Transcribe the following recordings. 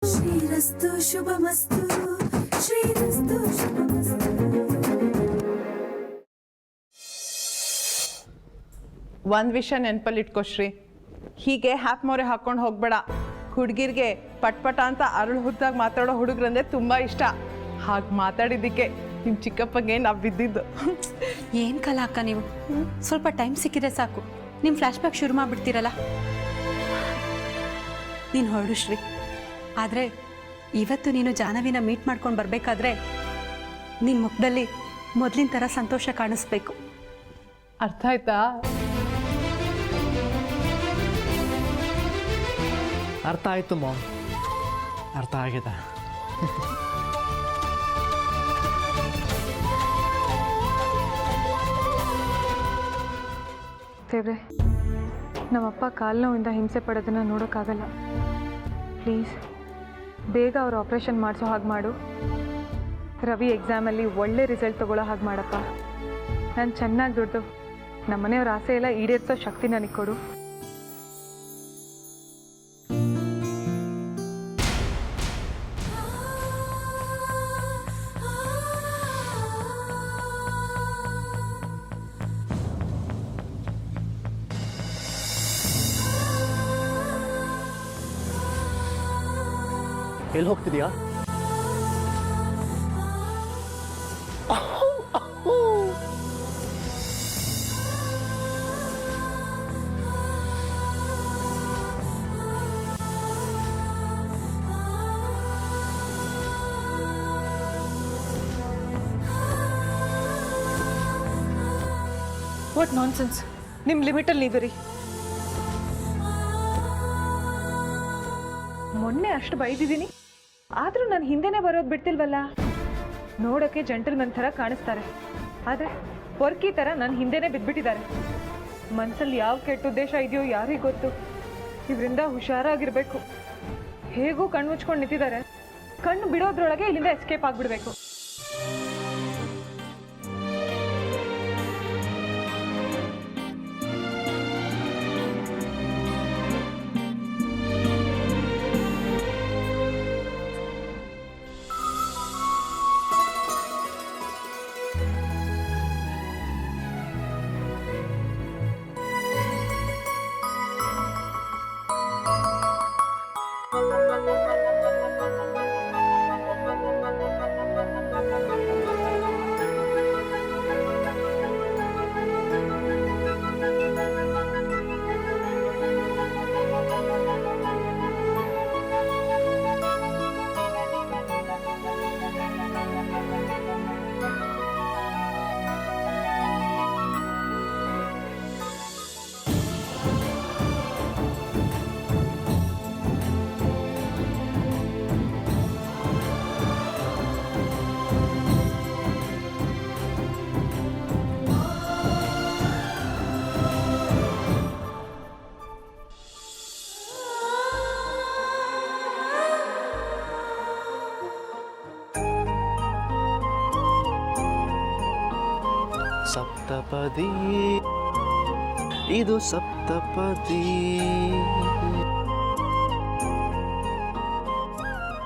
ಶ್ರೀರಸ್ತು ಶುಭಮಸ್ತು ಶ್ರೀರಸ್ತು ಶುಭಮಸ್ತು. ಒಂದು ವಿಷಯ ನೆನಪಲ್ಲಿ ಇಟ್ಕೋ ಶ್ರೀ, ಹೀಗೆ ಹ್ಯಾಪ್ ಮೊರೆ ಹಾಕ್ಕೊಂಡು ಹೋಗ್ಬೇಡ. ಹುಡುಗಿರಿಗೆ ಪಟ್ಪಟ ಅಂತ ಅರಳು ಹುಡ್ದಾಗ ಮಾತಾಡೋ ಹುಡುಗರಂದ್ರೆ ತುಂಬ ಇಷ್ಟ. ಹಾಗೆ ಮಾತಾಡಿದ್ದಕ್ಕೆ ನಿಮ್ಮ ಚಿಕ್ಕಪ್ಪಗೆ ನಾವು ಬಿದ್ದಿದ್ದು. ಏನು ಕಲಾ ಅಕ್ಕ ನೀವು, ಸ್ವಲ್ಪ ಟೈಮ್ ಸಿಕ್ಕಿದ್ರೆ ಸಾಕು ನಿಮ್ಮ ಫ್ಲ್ಯಾಶ್ ಬ್ಯಾಕ್ ಶುರು ಮಾಡಿಬಿಡ್ತೀರಲ್ಲ. ನೀನು ಹೊರಡು ಶ್ರೀ, ಆದರೆ ಇವತ್ತು ನೀನು ಜಾಹ್ನವಿನ ಮೀಟ್ ಮಾಡ್ಕೊಂಡು ಬರಬೇಕಾದ್ರೆ ನಿನ್ನ ಮುಖದಲ್ಲಿ ಮೊದಲಿನ ಥರ ಸಂತೋಷ ಕಾಣಿಸ್ಬೇಕು. ಅರ್ಥ ಆಯ್ತಾ? ಅರ್ಥ ಆಯಿತು ಮಾಮ್, ಅರ್ಥ ಆಗಿದೆ. ದೇವ್ರೆ, ನಮ್ಮಪ್ಪ ಕಾಲು ನೋವಿಂದ ಹಿಂಸೆ ಪಡೋದನ್ನು ನೋಡೋಕ್ಕಾಗಲ್ಲ. ಪ್ಲೀಸ್ ಬೇಗ ಅವ್ರು ಆಪ್ರೇಷನ್ ಮಾಡಿಸೋ ಹಾಗೆ ಮಾಡು. ರವಿ ಎಕ್ಸಾಮಲ್ಲಿ ಒಳ್ಳೆ ರಿಸಲ್ಟ್ ತೊಗೊಳ್ಳೋ ಹಾಗೆ ಮಾಡಪ್ಪ. ನಾನು ಚೆನ್ನಾಗಿ ದುಡ್ದು ನಮ್ಮನೆಯವ್ರ ಆಸೆ ಎಲ್ಲ ಈಡೇರಿಸೋ ಶಕ್ತಿ ನನಗೆ ಕೊಡು. ಎಲ್ಲಿ ಹೋಗ್ತಿದ್ಯಾ? ವಾಟ್ ನಾನ್ಸೆನ್ಸ್, ನಿಮ್ಮ ಲಿಮಿಟಲ್ಲಿ ನೀವಿರಿ. ಮೊನ್ನೆ ಅಷ್ಟು ಬೈದಿದ್ದೀನಿ, ಆದರೂ ನಾನು ಹಿಂದೆನೇ ಬರೋದು ಬಿಡ್ತಿಲ್ವಲ್ಲ. ನೋಡೋಕ್ಕೆ ಜೆಂಟಲ್ಮನ್ ಥರ ಕಾಣಿಸ್ತಾರೆ, ಆದರೆ ಪೊರ್ಕಿ ಥರ ನನ್ನ ಹಿಂದೆನೇ ಬಿದ್ದುಬಿಟ್ಟಿದ್ದಾರೆ. ಮನಸ್ಸಲ್ಲಿ ಯಾವ ಕೆಟ್ಟ ಉದ್ದೇಶ ಇದೆಯೋ ಯಾರಿಗೆ ಗೊತ್ತು. ಇವರಿಂದ ಹುಷಾರಾಗಿರಬೇಕು. ಹೇಗೂ ಕಣ್ಣು ಮುಚ್ಕೊಂಡು ನಿಂತಿದ್ದಾರೆ, ಕಣ್ಣು ಬಿಡೋದ್ರೊಳಗೆ ಇಲ್ಲಿಂದ ಎಸ್ಕೇಪ್ ಆಗಿಬಿಡ್ಬೇಕು. ಸಪ್ತಪದಿ, ಇದು ಸಪ್ತಪದಿ.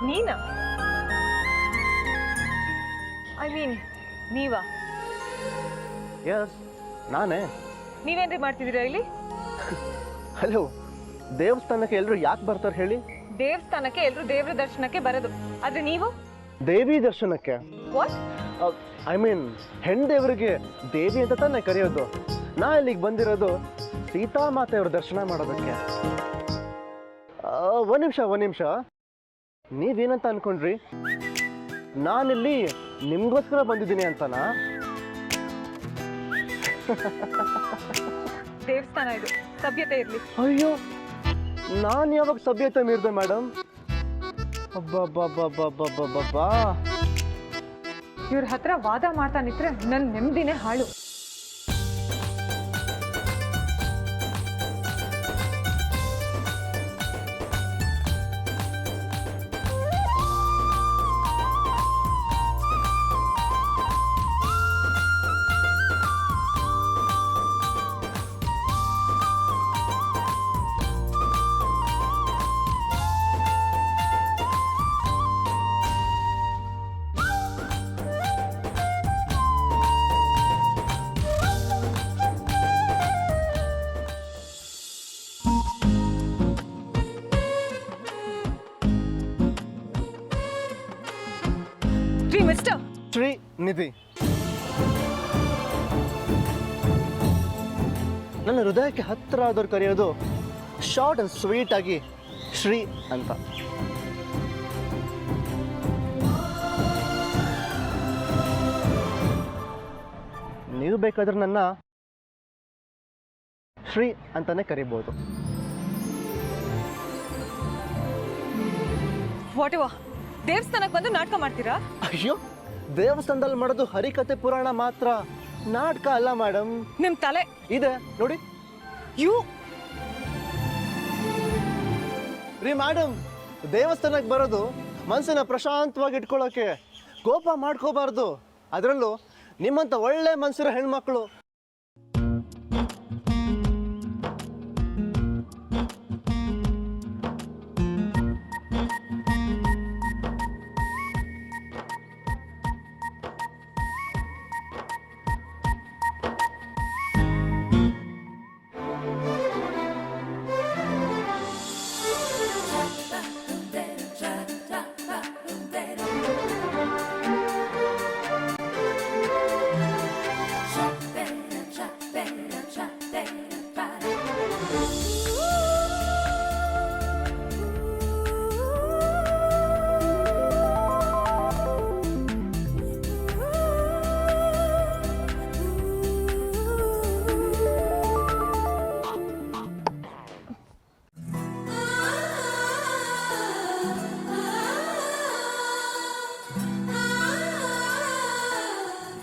ನೀನಾ? ಐ ಮೀನ್ ನೀವಾ? ಎಸ್, ನಾನೇ. ನೀವೇನ್ರಿ ಮಾಡ್ತಿದ್ದೀರಾ ಇಲ್ಲಿ? ಹಲೋ, ದೇವಸ್ಥಾನಕ್ಕೆ ಎಲ್ಲರೂ ಯಾಕೆ ಬರ್ತಾರೆ ಹೇಳಿ? ದೇವಸ್ಥಾನಕ್ಕೆ ಎಲ್ಲರೂ ದೇವ್ರ ದರ್ಶನಕ್ಕೆ ಬರೋದು, ಆದ್ರೆ ನೀವು ದೇವಿ ದರ್ಶನಕ್ಕೆ. ವಾಟ್? ಐ ಮೀನ್ ಹೆಣ್ಣು ದೇವರಿಗೆ ದೇವಿ ಅಂತ ತಾನೇ ಕರೆಯೋದು. ನಾ ಇಲ್ಲಿಗೆ ಬಂದಿರೋದು ಸೀತಾಮಾತೆಯವ್ರ ದರ್ಶನ ಮಾಡೋದಕ್ಕೆ. ಒಂದು ನಿಮಿಷ, ನೀವೇನಂತ ಅನ್ಕೊಂಡ್ರಿ? ನಾನಿಲ್ಲಿ ನಿಮ್ಗೋಸ್ಕರ ಬಂದಿದ್ದೀನಿ ಅಂತನಾ? ದೇವಸ್ಥಾನ ಇದು, ಸಭ್ಯತೆ ಇರ್ಲಿ. ಅಯ್ಯೋ, ನಾನು ಯಾವಾಗ ಸಭ್ಯತೆ ಮೀರಿದೆ ಮೇಡಮ್? ಅಬ್ಬಬ್ಬಬ್ಬಬ್ಬಬ್ಬಬ್ಬಾ, ಇವ್ರ ಹತ್ರ ವಾದ ಮಾಡ್ತಾ ನಿಂತ್ರೆ ನನ್ನ ನೆಮ್ಮದಿನೇ ಹಾಳು. ರೀ ಮಿಸ್ಟರ್, ಶ್ರೀನಿಧಿ. ನನ್ನ ಹೃದಯಕ್ಕೆ ಹತ್ತಿರ ಆದವ್ರು ಕರೆಯೋದು ಶಾರ್ಟ್ ಅಂಡ್ ಸ್ವೀಟ್ ಆಗಿ ಶ್ರೀ ಅಂತ. ನೀವು ಬೇಕಾದ್ರೆ ನನ್ನ ಶ್ರೀ ಅಂತಾನೆ ಕರಿಬೋದು. ವಾಟ್ ಎವ ದೇವಸ್ಥಾನಕ್ಕೆ ಬಂದು ನಾಟಕ ಮಾಡ್ತೀರಾ? ಅಯ್ಯೋ, ದೇವಸ್ಥಾನದಲ್ಲಿ ಮಾಡೋದು ಹರಿಕತೆ ಪುರಾಣ ಮಾತ್ರ, ನಾಟಕ ಅಲ್ಲ ಮೇಡಮ್. ನಿಮ್ ತಲೆ ಇದೆ ನೋಡಿ. ಯು ರೀ ಮೇಡಮ್, ದೇವಸ್ಥಾನಕ್ಕೆ ಬರೋದು ಮನಸ್ಸನ್ನ ಪ್ರಶಾಂತವಾಗಿ ಇಟ್ಕೊಳ್ಳೋಕೆ, ಕೋಪ ಮಾಡ್ಕೋಬಾರ್ದು. ಅದರಲ್ಲೂ ನಿಮ್ಮಂಥ ಒಳ್ಳೆ ಮನಸ್ಸಿರೋ ಹೆಣ್ಮಕ್ಳು.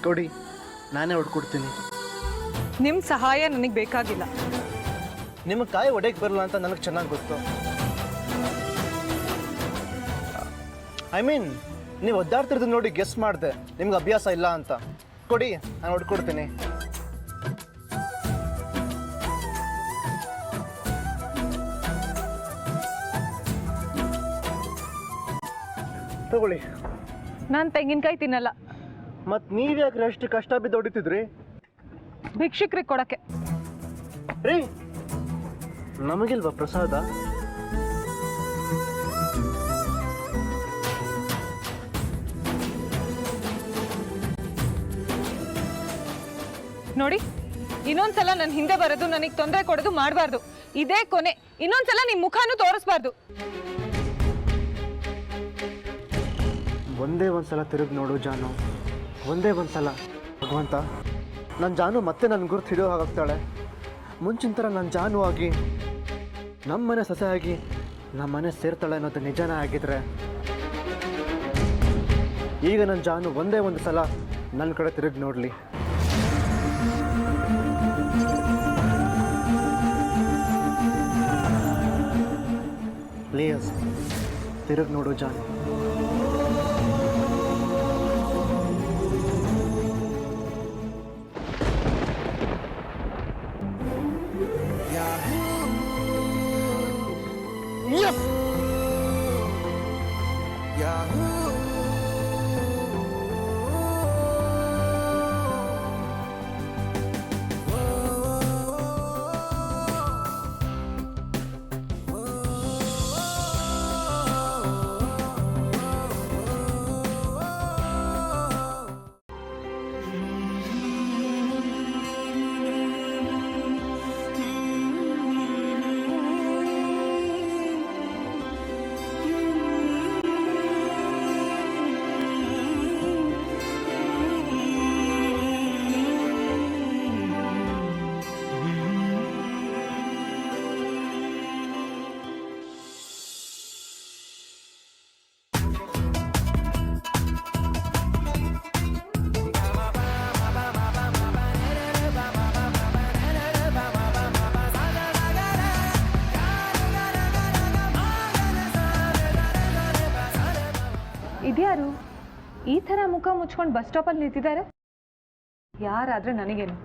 ಕೊಡಿ, ನಾನೇ ಹೊಡ್ಕೊಡ್ತೀನಿ. ನಿಮ್ ಸಹಾಯ ನನಗೆ ಬೇಕಾಗಿಲ್ಲ. ನಿಮಗೆ ಕಾಯಿ ಒಡೆಯಕ್ಕೆ ಬರಲ್ಲ ಅಂತ ನನಗೆ ಚೆನ್ನಾಗಿ ಗೊತ್ತು. ಐ ಮೀನ್, ನೀವು ಒದ್ದಾಡ್ತಿರೋದು ನೋಡಿ ಗೆಸ್ ಮಾಡಿದೆ ನಿಮ್ಗೆ ಅಭ್ಯಾಸ ಇಲ್ಲ ಅಂತ. ಕೊಡಿ, ನಾನು ಹೊಡ್ಕೊಡ್ತೀನಿ. ತಗೊಳ್ಳಿ. ನಾನು ತೆಂಗಿನಕಾಯಿ ತಿನ್ನಲ್ಲ. ಮತ್ತು ನೀವ್ಯಾಕ್ರೆ ಅಷ್ಟು ಕಷ್ಟ ಬಿದ್ದು ಹೊಡಿತಿದ್ರಿ? ಭಿಕ್ಷುಕ್ರಿಗೆ ಕೊಡಕ್ಕೆ. ರೀ, ನಮಗಿಲ್ವಾ ಪ್ರಸಾದ? ನೋಡಿ, ಇನ್ನೊಂದ್ಸಲ ನನ್ನ ಹಿಂದೆ ಬರೋದು, ನನಗೆ ತೊಂದರೆ ಕೊಡೋದು ಮಾಡಬಾರ್ದು. ಇದೇ ಕೊನೆ. ಇನ್ನೊಂದ್ಸಲ ನಿಮ್ಮ ಮುಖನೂ ತೋರಿಸ್ಬಾರ್ದು. ಒಂದೇ ಒಂದ್ಸಲ ತಿರುಗಿ ನೋಡು ಜಾನು, ಒಂದೇ ಒಂದ್ಸಲ. ಭಗವಂತ, ನನ್ನ ಜಾನು ಮತ್ತೆ ನನ್ನ ಗುರುತು ಹಿಡಿಯೋ ಹಾಗಾಗ್ತಾಳೆ. ಮುಂಚಿನ ಥರ ನನ್ನ ಜಾನು ಆಗಿ ನಮ್ಮನೆ ಸೊಸೆ ಆಗಿ ನಮ್ಮನೆ ಸೇರ್ತಾಳೆ ಅನ್ನೋದು ನಿಜನೇ ಆಗಿದ್ರೆ, ಈಗ ನನ್ನ ಜಾನು ಒಂದೇ ಒಂದು ಸಲ ನನ್ನ ಕಡೆ ತಿರುಗಿ ನೋಡಲಿ. ಪ್ಲೀಸ್ ತಿರುಗಿ ನೋಡು ಜಾನು. ಇದ್ಯಾರು ಈ ಥರ ಮುಖ ಮುಚ್ಕೊಂಡು ಬಸ್ ಸ್ಟಾಪಲ್ಲಿ ನಿಂತಿದ್ದಾರೆ? ಯಾರಾದ್ರೆ ನನಗೇನು?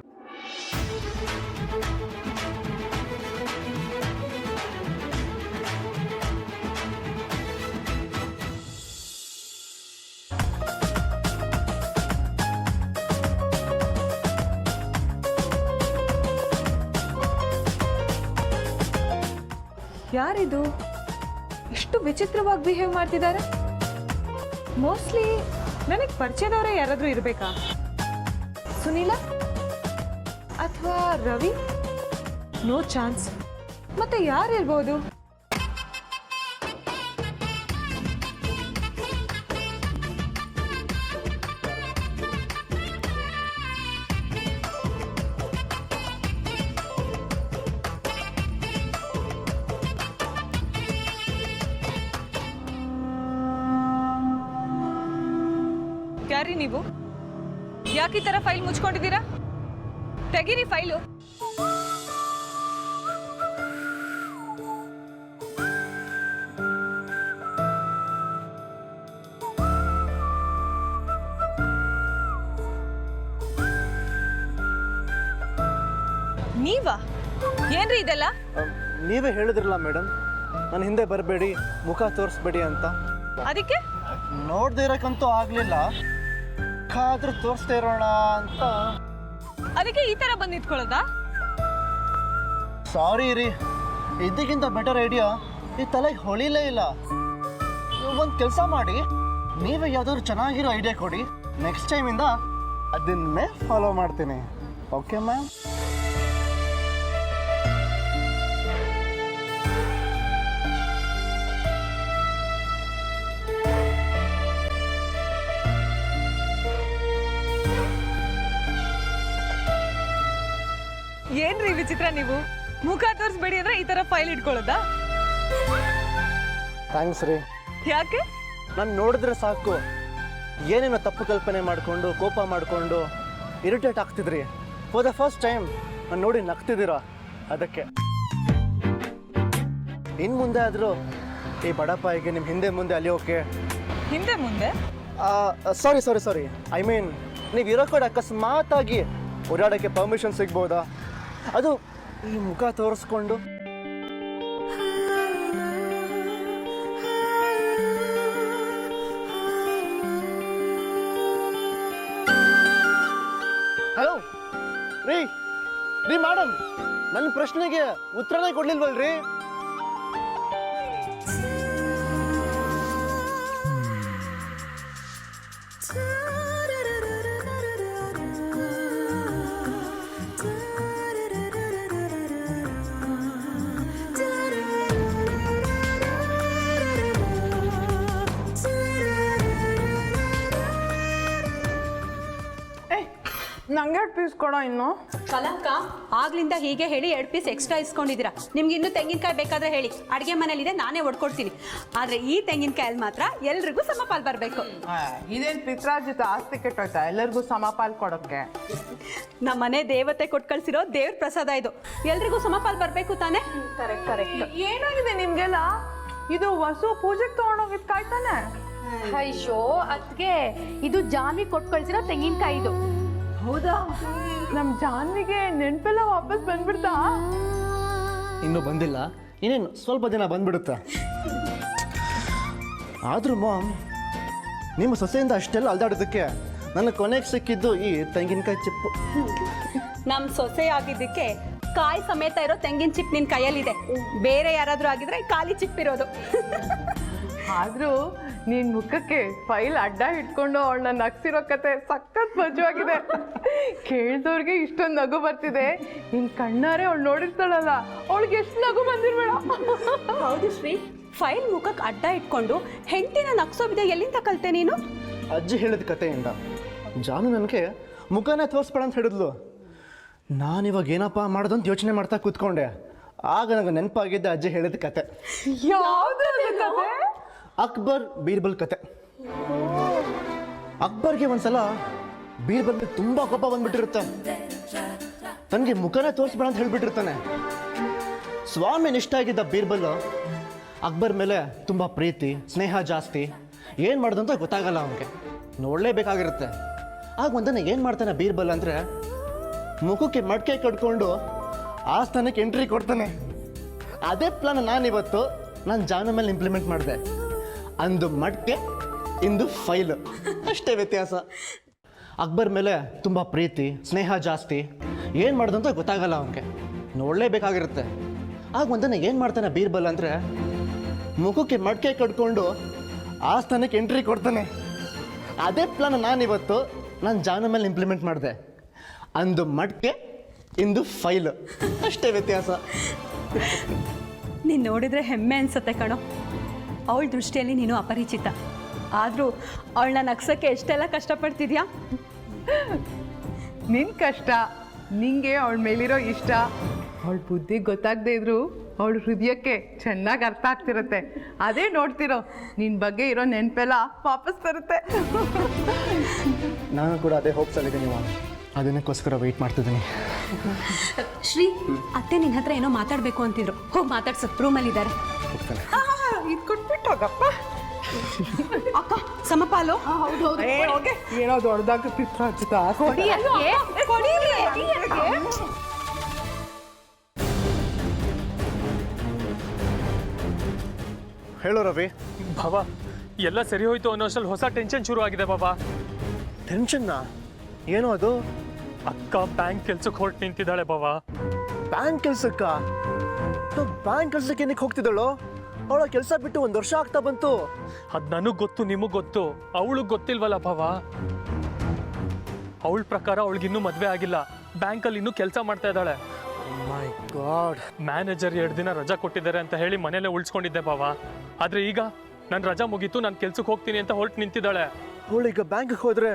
ಯಾರಿದು? ಎಷ್ಟು ವಿಚಿತ್ರವಾಗಿ ಬಿಹೇವ್ ಮಾಡ್ತಿದ್ದಾರೆ. ಮೋಸ್ಟ್ಲಿ ನನಗೆ ಪರಿಚಯದವರೇ ಯಾರಾದರೂ ಇರಬೇಕಾ? ಸುನೀಲ ಅಥವಾ ರವಿ? No chance. ಮತ್ತೆ ಯಾರು ಇರ್ಬೋದು? ಯಾರಿ ನೀವು? ಯಾಕೆ ಈ ತರ ಫೈಲ್ ಮುಚ್ಕೊಂಡಿದ್ದೀರಾ? ತೆಗೀರಿ ಫೈಲು. ನೀವಾ? ಏನ್ರಿ ಇದೆಲ್ಲ? ನೀವೇ ಹೇಳಿದ್ರಲ್ಲ ಮೇಡಮ್, ನನ್ನ ಹಿಂದೆ ಬರಬೇಡಿ, ಮುಖ ತೋರಿಸ್ಬೇಡಿ ಅಂತ. ಅದಕ್ಕೆ ನೋಡದೇ ಇರೋಕ್ಕಂತೂ ಆಗಲಿಲ್ಲ, ಆದ್ರೂ ತೋರಿಸ್ತಾ ಇರೋಣ ಅಂತ. ಅದಕ್ಕೆ ಈ ತರ ಬಂದು ನಿಂತ್ಕೊಳ್ಳೋದಾ? ಸಾರಿ ರೀ, ಇದಕ್ಕಿಂತ ಬೆಟರ್ ಐಡಿಯಾ ಈ ತಲೆಗೆ ಹೊಳಿಲೇ ಇಲ್ಲ. ಒಂದು ಕೆಲಸ ಮಾಡಿ, ನೀವೇ ಯಾವ್ದಾದ್ರು ಚೆನ್ನಾಗಿರೋ ಐಡಿಯಾ ಕೊಡಿ, ನೆಕ್ಸ್ಟ್ ಟೈಮಿಂದ ಅದನ್ನೇ ಫಾಲೋ ಮಾಡ್ತೀನಿ. Okay ma'am? ಏನ್ರಿ ವಿಚಿತ್ರ ನೀವು? ಮುಖ ತೋರಿಸ್ಬೇಡಿ ಅಂದ್ರೆ ಈ ತರ ಫೈಲ್ ಇಟ್ಕೊಳ್ಳೋದಾ? ಥ್ಯಾಂಕ್ಸ್ ರೀ. ಯಾಕೆ? ನಾನು ನೋಡಿದ್ರೆ ಸಾಕು ಏನೇನೋ ತಪ್ಪು ಕಲ್ಪನೆ ಮಾಡಿಕೊಂಡು, ಕೋಪ ಮಾಡಿಕೊಂಡು ಇರಿಟೇಟ್ ಆಗ್ತಿದ್ರಿ. ಫಾರ್ ದ ಫಸ್ಟ್ ಟೈಮ್ ನಾನು ನೋಡಿ ನಗ್ತಿದ್ದೀರಾ, ಅದಕ್ಕೆ. ಇನ್ನು ಮುಂದೆ ಆದರೂ ಈ ಬಡಪಾಯಿಗೆ ನಿಮ್ಮ ಹಿಂದೆ ಮುಂದೆ ಅಲಿಯೋಕೆ. ಹಿಂದೆ ಮುಂದೆ? ಸಾರಿ ಐ ಮೀನ್, ನೀವು ಇರೋ ಕಡೆ ಅಕಸ್ಮಾತಾಗಿ ಓಡಾಡೋಕ್ಕೆ ಪರ್ಮಿಷನ್ ಸಿಗ್ಬೋದಾ? ಅದು ಈ ಮುಖ ತೋರಿಸ್ಕೊಂಡು. ಹಲೋ ರೀ ಮೇಡಮ್, ನನ್ನ ಪ್ರಶ್ನೆಗೆ ಉತ್ತರನೇ ಕೊಡ್ಲಿಲ್ವಲ್ರಿ? ನಂಗೆ 2 ಪೀಸ್ ಕೊಡೋ ಇನ್ನು. ಕಲಂಕ ಆಗ್ಲಿಂದ ಹೀಗೆ ಹೇಳಿ 2 ಪೀಸ್ ಎಕ್ಸ್ಟ್ರಾ ಇಸ್ಕೊಂಡಿದ್ದೀರಾ. ನಿಮ್ಗೆ ಇನ್ನೂ ತೆಂಗಿನಕಾಯಿ ಬೇಕಾದ್ರೆ ಹೇಳಿ, ಅಡುಗೆ ಮನೇಲಿದೆ, ನಾನೇ ಒಡ್ಕೊಡ್ತೀನಿ. ಆದರೆ ಈ ತೆಂಗಿನಕಾಯಲ್ಲಿ ಮಾತ್ರ ಎಲ್ರಿಗೂ ಸಮಪಾಲ್ ಬರಬೇಕು. ಇದೇನು ಪಿತ್ರಾರ್ಜಿತ ಆಸ್ತಿ ಕೆಟ್ಟೋಯ್ತಾ ಎಲ್ಲರಿಗೂ ಸಮಪಾಲ್ ಕೊಡೋಕ್ಕೆ? ನಮ್ಮ ಮನೆ ದೇವತೆ ಕೊಟ್ಟು ಕಳ್ಸಿರೋ ದೇವ್ರ ಪ್ರಸಾದ ಇದು, ಎಲ್ರಿಗೂ ಸಮಪಾಲ್ ಬರಬೇಕು ತಾನೇ? ಕರೆಕ್ಟ್. ಏನಾಗಿದೆ ನಿಮ್ಗೆಲ್ಲ? ಇದು ವಸು ಪೂಜೆಗೆ ತಗೊಂಡೋಗಿದ್ ಕಾಯ್ತಾನೆ. ಅಯ್ಯೋ ಅದ್ಗೆ ಇದು ಜಾನ್ವಿ ಕೊಟ್ಟು ಕಳ್ಸಿರೋ ತೆಂಗಿನಕಾಯಿ ಇದು. ಹೌದಾ? ನಮ್ಮ ಜಾನ್ವಿಗೆ ನೆನಪೆಲ್ಲ ವಾಪಸ್ ಬಂದ್ಬಿಡ್ತಾ? ಇನ್ನೂ ಬಂದಿಲ್ಲ, ಇನ್ನೇನು ಸ್ವಲ್ಪ ದಿನ ಬಂದ್ಬಿಡುತ್ತೆ. ಆದರೂ ಮಾಮ್, ನಿಮ್ಮ ಸೊಸೆಯಿಂದ ಅಷ್ಟೆಲ್ಲ ಅಲ್ದಾಡೋದಕ್ಕೆ ನನ್ನ ಕೊನೆಗೆ ಸಿಕ್ಕಿದ್ದು ಈ ತೆಂಗಿನಕಾಯಿ ಚಿಪ್ಪು. ನಮ್ಮ ಸೊಸೆ ಆಗಿದ್ದಕ್ಕೆ ಕಾಯಿ ಸಮೇತ ಇರೋ ತೆಂಗಿನ ಚಿಪ್ ನಿನ್ನ ಕೈಯಲ್ಲಿದೆ. ಬೇರೆ ಯಾರಾದರೂ ಆಗಿದ್ರೆ ಖಾಲಿ ಚಿಪ್ ಇರೋದು. ಆದ್ರೂ ನಿನ್ ಮುಖಕ್ಕೆ ಫೈಲ್ ಅಡ್ಡ ಇಟ್ಕೊಂಡು ಅವಳನ್ನ ನಗ್ಸಿರೋ ಕತೆ ಸಖತ್ ಮಜವಾಗಿದೆ. ಕೇಳಿದವ್ರಿಗೆ ಇಷ್ಟೊಂದು ನಗು ಬರ್ತಿದೆ, ನಿನ್ ಕಣ್ಣಾರೆ ಅವಳು ನೋಡಿರ್ತಾಳಲ್ಲ, ಅವಳಿಗೆ ಎಷ್ಟು ನಗು ಬಂದಿರ್ಬೇಡ. ಹೌದು ಶ್ರೀ, ಫೈಲ್ ಮುಖಕ್ಕೆ ಅಡ್ಡ ಇಟ್ಕೊಂಡು ಹೆಂಡತಿನ ನಗ್ಸೋವಿದೆ ಎಲ್ಲಿಂದ ಕಲ್ತೆ ನೀನು? ಅಜ್ಜಿ ಹೇಳಿದ ಕತೆಯಿಂದ. ಜಾನು ನನಗೆ ಮುಖನೇ ತೋರಿಸ್ಬೇಡ ಅಂತ ಹೇಳಿದ್ಲು. ನಾನಿವಾಗ ಏನಪ್ಪ ಮಾಡೋದಂತ ಯೋಚನೆ ಮಾಡ್ತಾ ಕೂತ್ಕೊಂಡೆ. ಆಗ ನನಗೆ ನೆನಪಾಗಿದ್ದೆ ಅಜ್ಜಿ ಹೇಳಿದ ಕತೆ. ಯಾವ್ದು ಕತೆ? ಅಕ್ಬರ್ ಬೀರ್ಬಲ್ ಕತೆ. ಅಕ್ಬರ್ಗೆ ಒಂದ್ಸಲ ಬೀರ್ಬಲ್ ತುಂಬಾ ಕೋಪ ಬಂದ್ಬಿಟ್ಟಿರುತ್ತೆ. ತನಗೆ ಮುಖನೇ ತೋರಿಸ್ಬೇಡ ಅಂತ ಹೇಳ್ಬಿಟ್ಟಿರ್ತಾನೆ. ಸ್ವಾಮಿ ನಿಷ್ಠ ಆಗಿದ್ದ ಬೀರ್ಬಲ್ ಅಕ್ಬರ್ ಮೇಲೆ ತುಂಬ ಪ್ರೀತಿ ಸ್ನೇಹ ಜಾಸ್ತಿ. ಏನು ಮಾಡೋದಂತ ಗೊತ್ತಾಗಲ್ಲ ಅವನಿಗೆ, ನೋಡಲೇಬೇಕಾಗಿರುತ್ತೆ. ಆಗ ಒಂದನ್ನು ಏನು ಮಾಡ್ತಾನೆ ಬೀರ್ಬಲ್ ಅಂದರೆ, ಮುಖಕ್ಕೆ ಮಡಿಕೆ ಕಟ್ಕೊಂಡು ಆಸ್ಥಾನಕ್ಕೆ ಎಂಟ್ರಿ ಕೊಡ್ತಾನೆ. ಅದೇ ಪ್ಲಾನ್ ನಾನಿವತ್ತು ನಾನು ಜಾನು ಮೇಲೆ ಇಂಪ್ಲಿಮೆಂಟ್ ಮಾಡಿದೆ. ಅಂದು ಮಡಿಕೆ, ಇಂದು ಫೈಲು, ಅಷ್ಟೇ ವ್ಯತ್ಯಾಸ. ಅಕ್ಬರ್ ಮೇಲೆ ತುಂಬ ಪ್ರೀತಿ ಸ್ನೇಹ ಜಾಸ್ತಿ. ಏನು ಮಾಡೋದಂತ ಗೊತ್ತಾಗಲ್ಲ ಅವನಿಗೆ, ನೋಡಲೇಬೇಕಾಗಿರುತ್ತೆ. ಆಗ ಒಂದನ್ನು ಏನು ಮಾಡ್ತಾನೆ ಬೀರ್ಬಲ್ ಅಂದರೆ, ಮುಖಕ್ಕೆ ಮಡಿಕೆ ಕಟ್ಕೊಂಡು ಆಸ್ಥಾನಕ್ಕೆ ಎಂಟ್ರಿ ಕೊಡ್ತಾನೆ. ಅದೇ ಪ್ಲಾನ್ ನಾನಿವತ್ತು ನಾನು ಜಾನು ಮೇಲೆ ಇಂಪ್ಲಿಮೆಂಟ್ ಮಾಡಿದೆ. ಅಂದು ಮಡ್ಕೆ ಇಂದು ಫೈಲ್, ಅಷ್ಟೇ ವ್ಯತ್ಯಾಸ. ನೀನು ನೋಡಿದರೆ ಹೆಮ್ಮೆ ಅನ್ಸುತ್ತೆ ಕಣೋ. ಅವಳ ದೃಷ್ಟಿಯಲ್ಲಿ ನೀನು ಅಪರಿಚಿತ, ಆದರೂ ಅವಳನ್ನ ನಗ್ಸೋಕ್ಕೆ ಎಷ್ಟೆಲ್ಲ ಕಷ್ಟಪಡ್ತಿದ್ಯಾ. ನಿನ್ನ ಕಷ್ಟ, ನಿಂಗೆ ಅವಳ ಮೇಲಿರೋ ಇಷ್ಟ, ಅವಳ ಬುದ್ಧಿ ಗೊತ್ತಾಗದೇ ಇದ್ರು ಅವಳ ಹೃದಯಕ್ಕೆ ಚೆನ್ನಾಗಿ ಅರ್ಥ ಆಗ್ತಿರುತ್ತೆ. ಅದೇ ನೋಡ್ತಿರೋ ನಿನ್ನ ಬಗ್ಗೆ ಇರೋ ನೆನಪೆಲ್ಲ ವಾಪಸ್ ತರುತ್ತೆ. ನಾನು ಕೂಡ ಅದೇ ಹೋಪ್ಸಲ್ಲಿದ್ದೀನಿ ಮ್ಯಾಮ್, ಅದನ್ನಕ್ಕೋಸ್ಕರ ವೆಯ್ಟ್ ಮಾಡ್ತಿದ್ದೀನಿ. ಶ್ರೀ, ಅತ್ತೆ ನಿನ್ನ ಹತ್ರ ಏನೋ ಮಾತಾಡಬೇಕು ಅಂತಿದ್ರು, ಹೋಗಿ ಮಾತಾಡ್ಸು, ರೂಮಲ್ಲಿದ್ದಾರೆ. ಹೋಗ್ತಾನೆ. ಇದು ಕೊಟ್ಬಿಟ್ಟು ಹೋಗಪ್ಪ. ಅಕ್ಕ ಸಮಪಾಲು. ಏನೋ ದೊಡ್ಡದಾಗ ಪಿತ್ರ ಹಚ್ಚುತ್ತಾ ಹೇಳೋ ರವಿ. ಬಾಬಾ ಎಲ್ಲ ಸರಿ ಹೋಯ್ತು ಅನ್ನೋ ಅಷ್ಟರಲ್ಲಿ ಹೊಸ ಟೆನ್ಷನ್ ಶುರು ಆಗಿದೆ ಬಾಬಾ. ಟೆನ್ಷನ್ನ? ಏನೋ ಅದು? ಅಕ್ಕ ಬ್ಯಾಂಕ್ ಕೆಲ್ಸಕ್ಕೆ ಹೊರಟು ನಿಂತಿದ್ದಾಳೆ ಬಾಬಾ. ಬ್ಯಾಂಕ್ ಕೆಲ್ಸಕ್ಕ? ಬ್ಯಾಂಕ್ ಕೆಲ್ಸಕ್ಕೆ ಏನಕ್ಕೆ ಹೋಗ್ತಿದ್ದಾಳು? ಅವಳ ಕೆಲಸ ಬಿಟ್ಟು 1 ವರ್ಷ ಆಗ್ತಾ ಬಂತು. ಅದು ನನಗೆ ಗೊತ್ತು, ನಿಮಗೆ ಗೊತ್ತು, ಅವಳಿಗೆ ಗೊತ್ತಿಲ್ವಲ್ಲ ಬಾಬಾ. ಅವಳ ಪ್ರಕಾರ ಅವಳಿಗಿನ್ನೂ ಮದುವೆ ಆಗಿಲ್ಲ, ಬ್ಯಾಂಕಲ್ಲಿ ಇನ್ನೂ ಕೆಲಸ ಮಾಡ್ತಾ ಇದ್ದಾಳೆ. ಮೈ ಗಾಡ್. ಮ್ಯಾನೇಜರ್ 2 ದಿನ ರಜಾ ಕೊಟ್ಟಿದ್ದಾರೆ ಅಂತ ಹೇಳಿ ಮನೇಲೆ ಉಳಿಸ್ಕೊಂಡಿದ್ದೆ ಬಾಬಾ. ಆದರೆ ಈಗ ನನ್ನ ರಜಾ ಮುಗೀತು, ನಾನು ಕೆಲ್ಸಕ್ಕೆ ಹೋಗ್ತೀನಿ ಅಂತ ಹೊರಟು ನಿಂತಿದ್ದಾಳೆ. ಅವಳೀಗ ಬ್ಯಾಂಕಿಗೆ ಹೋದ್ರೆ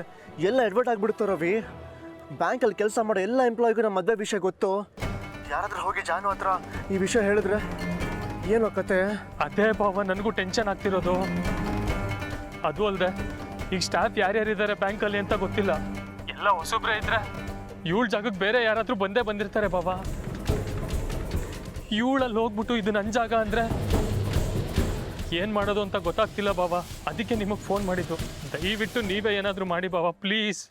ಎಲ್ಲ ಎಡ್ವರ್ಟ್ ಆಗ್ಬಿಡುತ್ತೋ ರವಿ. ಬ್ಯಾಂಕಲ್ಲಿ ಕೆಲಸ ಮಾಡೋ ಎಲ್ಲ ಎಂಪ್ಲಾಯಿಗೂ ನಮ್ಮ ಮದುವೆ ವಿಷಯ ಗೊತ್ತು. ಯಾರಾದ್ರೂ ಹೋಗಿ ಜಾನು ಹತ್ರ ಈ ವಿಷಯ ಹೇಳಿದ್ರೆ ಏನೋ ಕತೆ? ಅದೇ ಬಾಬಾ ನನಗೂ ಟೆನ್ಷನ್ ಆಗ್ತಿರೋದು. ಅದು ಅಲ್ಲದೆ ಈಗ ಸ್ಟಾಫ್ ಯಾರ್ಯಾರಿದ್ದಾರೆ ಬ್ಯಾಂಕಲ್ಲಿ ಅಂತ ಗೊತ್ತಿಲ್ಲ, ಎಲ್ಲ ಹೊಸಬ್ರೆ ಇದ್ರೆ ಇವಳ ಜಾಗಕ್ಕೆ ಬೇರೆ ಯಾರಾದರೂ ಬಂದೇ ಬಂದಿರ್ತಾರೆ ಬಾಬಾ. ಇವಳಲ್ಲಿ ಹೋಗ್ಬಿಟ್ಟು ಇದು ನನ್ನ ಜಾಗ ಅಂದರೆ ಏನು ಮಾಡೋದು ಅಂತ ಗೊತ್ತಾಗ್ತಿಲ್ಲ ಬಾಬಾ. ಅದಕ್ಕೆ ನಿಮಗೆ ಫೋನ್ ಮಾಡಿದ್ದು, ದಯವಿಟ್ಟು ನೀವೇ ಏನಾದರೂ ಮಾಡಿ ಬಾಬಾ ಪ್ಲೀಸ್.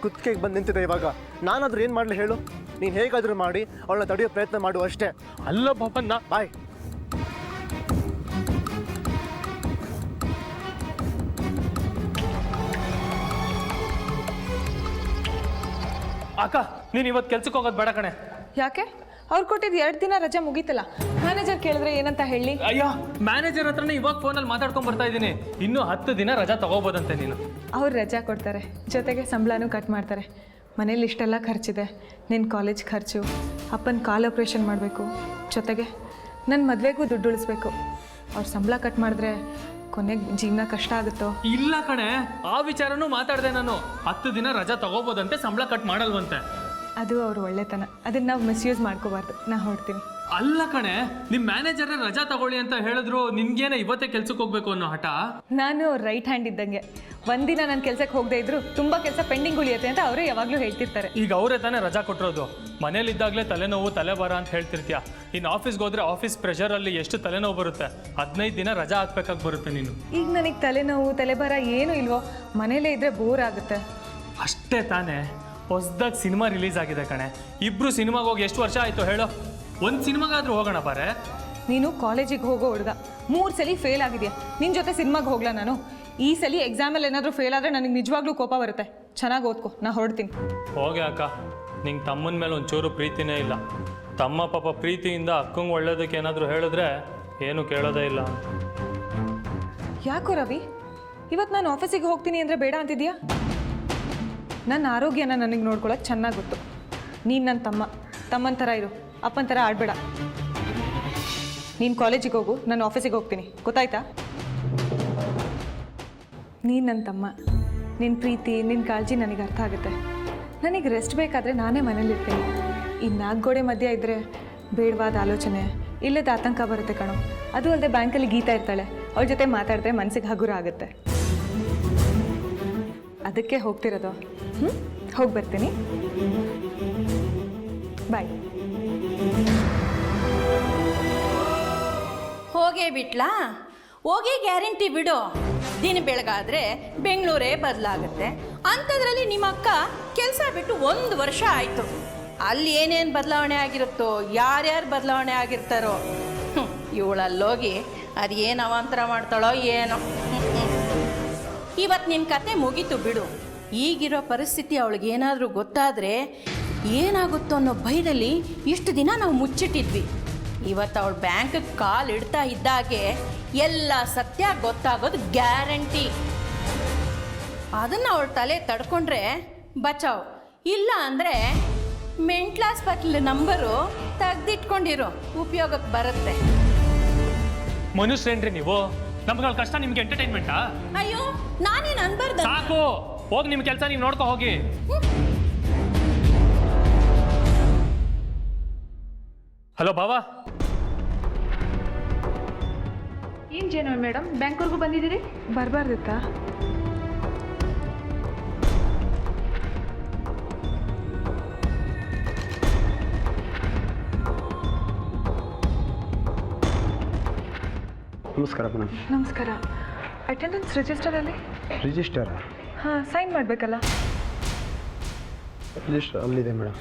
ಕುತ್ತಿಗೆಗೆ ಬಂದು ನಿಂತಿದೆ ಇವಾಗ. ನಾನಾದ್ರೂ ಏನು ಮಾಡಲಿ ಹೇಳು? ನೀನು ಹೇಗಾದರೂ ಮಾಡಿ ಅವಳನ್ನ ತಡೆಯೋ ಪ್ರಯತ್ನ ಮಾಡು ಅಷ್ಟೇ. ಅಲ್ಲ ಬಾಬಾ, ಬಾಯ್. ಅಕ್ಕ ನೀನು ಇವತ್ತು ಕೆಲ್ಸಕ್ಕೆ ಹೋಗೋದು ಬೇಡ ಕಣೆ. ಯಾಕೆ? ಅವ್ರು ಕೊಟ್ಟಿದ್ದು 2 ದಿನ ರಜೆ ಮುಗೀತಲ್ಲ. ಮ್ಯಾನೇಜರ್ ಕೇಳಿದ್ರೆ ಏನಂತ ಹೇಳಿ? ಅಯ್ಯೋ, ಮ್ಯಾನೇಜರ್ ಹತ್ರನೇ ಇವಾಗ ಫೋನಲ್ಲಿ ಮಾತಾಡ್ಕೊಂಡು ಬರ್ತಾ ಇದ್ದೀನಿ. ಇನ್ನೂ 10 ದಿನ ರಜಾ ತಗೋಬೋದಂತೆ ನೀನು. ಅವ್ರು ರಜಾ ಕೊಡ್ತಾರೆ, ಜೊತೆಗೆ ಸಂಬಳನೂ ಕಟ್ ಮಾಡ್ತಾರೆ. ಮನೇಲಿ ಇಷ್ಟೆಲ್ಲ ಖರ್ಚಿದೆ, ನಿನ್ನ ಕಾಲೇಜ್ ಖರ್ಚು, ಅಪ್ಪನ ಕಾಲ್ ಆಪ್ರೇಷನ್ ಮಾಡಬೇಕು, ಜೊತೆಗೆ ನನ್ನ ಮದುವೆಗೂ ದುಡ್ಡು ಉಳಿಸ್ಬೇಕು. ಅವ್ರು ಸಂಬಳ ಕಟ್ ಮಾಡಿದ್ರೆ ಕೊನೆಗೆ ಜೀವನ ಕಷ್ಟ ಆಗುತ್ತೋ? ಇಲ್ಲ ಕಣೆ, ಆ ವಿಚಾರನೂ ಮಾತಾಡಿದೆ ನಾನು. 10 ದಿನ ರಜಾ ತಗೋಬೋದಂತೆ, ಸಂಬಳ ಕಟ್ ಮಾಡಲ್ವಂತೆ. ಅದು ಅವ್ರು ಒಳ್ಳೆತನ, ಅದನ್ನು ನಾವು ಮಿಸ್ಯೂಸ್ ಮಾಡ್ಕೋಬಾರ್ದು. ನಾ ಹೊರಡ್ತೀನಿ. ಅಲ್ಲ ಕಣೆ, ನಿಮ್ಮ ಮ್ಯಾನೇಜರ್ ರಜಾ ತಗೊಳ್ಳಿ ಅಂತ ಹೇಳಿದ್ರು, ನಿನ್ಗೇನೆ ಇವತ್ತೇ ಕೆಲ್ಸಕ್ಕೆ ಹೋಗ್ಬೇಕು ಅನ್ನೋ ಹಠ? ನಾನು ರೈಟ್ ಹ್ಯಾಂಡ್ ಇದ್ದಂಗೆ, ಒಂದಿನ ನಾನು ಕೆಲಸಕ್ಕೆ ಹೋಗದೆ ಇದ್ರು ತುಂಬ ಕೆಲಸ ಪೆಂಡಿಂಗ್ ಉಳಿಯುತ್ತೆ ಅಂತ ಅವರೇ ಯಾವಾಗಲೂ ಹೇಳ್ತಿರ್ತಾರೆ. ಈಗ ಅವರೇ ತಾನೇ ರಜಾ ಕೊಟ್ಟಿರೋದು. ಮನೇಲಿದ್ದಾಗಲೇ ತಲೆನೋವು ತಲೆಬಾರ ಅಂತ ಹೇಳ್ತಿರ್ತೀಯ. ಇನ್ನು ಆಫೀಸ್ಗೆ ಹೋದ್ರೆ ಆಫೀಸ್ ಪ್ರೆಷರಲ್ಲಿ ಎಷ್ಟು ತಲೆನೋವು ಬರುತ್ತೆ. 15 ದಿನ ರಜಾ ಹಾಕ್ಬೇಕಾಗಿ ಬರುತ್ತೆ ನೀನು. ಈಗ ನನಗೆ ತಲೆನೋವು ತಲೆಬಾರ ಏನೂ ಇಲ್ವೋ, ಮನೇಲೇ ಇದ್ರೆ ಬೋರ್ ಆಗುತ್ತೆ. ಅಷ್ಟೇ ತಾನೇ. ಹೊಸ್ದಾಗಿ ಸಿನಿಮಾ ರಿಲೀಸ್ ಆಗಿದೆ ಕಣೆ. ಇಬ್ರು ಸಿನಿಮಾಗೆ ಹೋಗಿ ಎಷ್ಟು ವರ್ಷ ಆಯಿತು ಹೇಳೋ? ಒಂದು ಸಿನಿಮಾಗಾದ್ರೂ ಹೋಗೋಣ ಬಾರೆ. ನೀನು ಕಾಲೇಜಿಗೆ ಹೋಗೋ ಹುಡುಗ, 3 ಸಲ ಫೇಲ್ ಆಗಿದೆಯಾ. ನಿನ್ನ ಜೊತೆ ಸಿನಿಮಾಗೆ ಹೋಗ್ಲಾ ನಾನು? ಈ ಸಲ ಎಕ್ಸಾಮಲ್ಲಿ ಏನಾದರೂ ಫೇಲ್ ಆದರೆ ನನಗೆ ನಿಜವಾಗ್ಲೂ ಕೋಪ ಬರುತ್ತೆ. ಚೆನ್ನಾಗಿ ಓದ್ಕೊ, ನಾ ಹೊರಡ್ತೀನಿ. ಹೋಗಿ ಅಕ್ಕ, ನಿಂಗೆ ತಮ್ಮನ ಮೇಲೆ ಒಂಚೂರು ಪ್ರೀತಿನೇ ಇಲ್ಲ. ತಮ್ಮ ಪಾಪ ಪ್ರೀತಿಯಿಂದ ಅಕ್ಕಂಗೆ ಒಳ್ಳೇದಕ್ಕೆ ಏನಾದರೂ ಹೇಳಿದ್ರೆ ಏನು ಕೇಳೋದೇ ಇಲ್ಲ. ಯಾಕೋ ರವಿ, ಇವತ್ತು ನಾನು ಆಫೀಸಿಗೆ ಹೋಗ್ತೀನಿ ಅಂದರೆ ಬೇಡ ಅಂತಿದ್ಯಾ? ನನ್ನ ಆರೋಗ್ಯನ ನನಗೆ ನೋಡ್ಕೊಳ್ಳೋಕೆ ಚೆನ್ನಾಗಿ ಗೊತ್ತು. ನೀನು ನನ್ನ ತಮ್ಮನ ಥರ ಇರು, ಅಪ್ಪನ ಥರ ಆಡಬೇಡ. ನೀನು ಕಾಲೇಜಿಗೆ ಹೋಗು, ನಾನು ಆಫೀಸಿಗೆ ಹೋಗ್ತೀನಿ, ಗೊತ್ತಾಯ್ತಾ? ನೀನು ನನ್ನ ತಮ್ಮ, ನಿನ್ನ ಪ್ರೀತಿ ನಿನ್ನ ಕಾಳಜಿ ನನಗೆ ಅರ್ಥ ಆಗುತ್ತೆ. ನನಗೆ ರೆಸ್ಟ್ ಬೇಕಾದರೆ ನಾನೇ ಮನೇಲಿರ್ತೀನಿ. ಈ 4 ಗೋಡೆ ಮಧ್ಯೆ ಇದ್ದರೆ ಬೇಡವಾದ ಆಲೋಚನೆ, ಇಲ್ಲದ ಆತಂಕ ಬರುತ್ತೆ ಕಣೋ. ಅದು ಅಲ್ಲದೆ ಬ್ಯಾಂಕಲ್ಲಿ ಗೀತಾ ಇರ್ತಾಳೆ, ಅವಳ ಜೊತೆ ಮಾತಾಡಿದ್ರೆ ಮನಸ್ಸಿಗೆ ಹಗುರ ಆಗುತ್ತೆ. ಅದಕ್ಕೆ ಹೋಗ್ತಿರೋದು. ಹೋಗಿ ಬರ್ತೀನಿ, ಬಾಯ್. ಹೋಗೇ ಬಿಟ್ಲಾ? ಹೋಗಿ ಗ್ಯಾರಂಟಿ ಬಿಡು. ದಿನ ಬೆಳಗಾದರೆ ಬೆಂಗಳೂರೇ ಬದಲಾಗುತ್ತೆ. ಅಂಥದ್ರಲ್ಲಿ ನಿಮ್ಮ ಅಕ್ಕ ಕೆಲಸ ಬಿಟ್ಟು 1 ವರ್ಷ ಆಯಿತು. ಅಲ್ಲಿ ಏನೇನು ಬದಲಾವಣೆ ಆಗಿರುತ್ತೋ, ಯಾರ್ಯಾರು ಬದಲಾವಣೆ ಆಗಿರ್ತಾರೋ, ಇವಳಲ್ಲೋಗಿ ಅದು ಏನು ಅವಾಂತರ ಮಾಡ್ತಾಳೋ ಏನೋ. ಇವತ್ತು ನಿನ್ನ ಕತೆ ಮುಗೀತು ಬಿಡು. ಈಗಿರೋ ಪರಿಸ್ಥಿತಿ ಅವಳಿಗೇನಾದರೂ ಗೊತ್ತಾದರೆ ಏನಾಗುತ್ತೋ ಅನ್ನೋ ಭಯದಲ್ಲಿ ಇಷ್ಟು ದಿನ ನಾವು ಮುಚ್ಚಿಟ್ಟಿದ್ವಿ. ಇವತ್ತು ಅವಳು ಬ್ಯಾಂಕಿಗೆ ಕಾಲು ಇಡ್ತಾ ಇದ್ದಾಗೆ ಎಲ್ಲ ಸತ್ಯ ಗೊತ್ತಾಗೋದು ಗ್ಯಾರಂಟಿ. ಅದನ್ನು ಅವಳ ತಲೆ ತಡ್ಕೊಂಡ್ರೆ ಬಚಾವ್, ಇಲ್ಲ ಅಂದರೆ ಮೆಂಟ್ಲಾಸ್ಪತ್ಲ್ ನಂಬರು ತೆಗ್ದಿಟ್ಕೊಂಡಿರೋ ಉಪಯೋಗಕ್ಕೆ ಬರುತ್ತೆ. ಮನುಷ್ಯರೇನ್ರಿ ನೀವು? ನಮ್ಗಳ ಕಷ್ಟ ನಿಮ್ಗೆ ಎಂಟರ್ಟೈನ್ಮೆಂಟಾ? ಅಯ್ಯೋ ನಾನೇನು ಅನ್ಬಾರ್ದು. ಸಾಕು, ಹೋಗಿ ನಿಮ್ಮ ಕೆಲಸ ನೀವು ನೋಡ್ಕೊ ಹೋಗಿ. ಹಲೋ ಬಾವಾ. ಏನು ಜೇನು ಮೇಡಮ್, ಬ್ಯಾಂಕ್ವರೆಗೂ ಬಂದಿದ್ದೀರಿ? ಬರಬಾರ್ದಿತ್ತಾ? ನಮಸ್ಕಾರ ಮೇಡಮ್. ನಮಸ್ಕಾರ. ಅಟೆಂಡೆನ್ಸ್ ರಿಜಿಸ್ಟರಲ್ಲಿ? ರಿಜಿಸ್ಟರಾ? ಹಾಂ, ಸೈನ್ ಮಾಡಬೇಕಲ್ಲ. ರಿಜಿಸ್ಟರ್ ಅಲ್ಲಿದೆ ಮೇಡಮ್.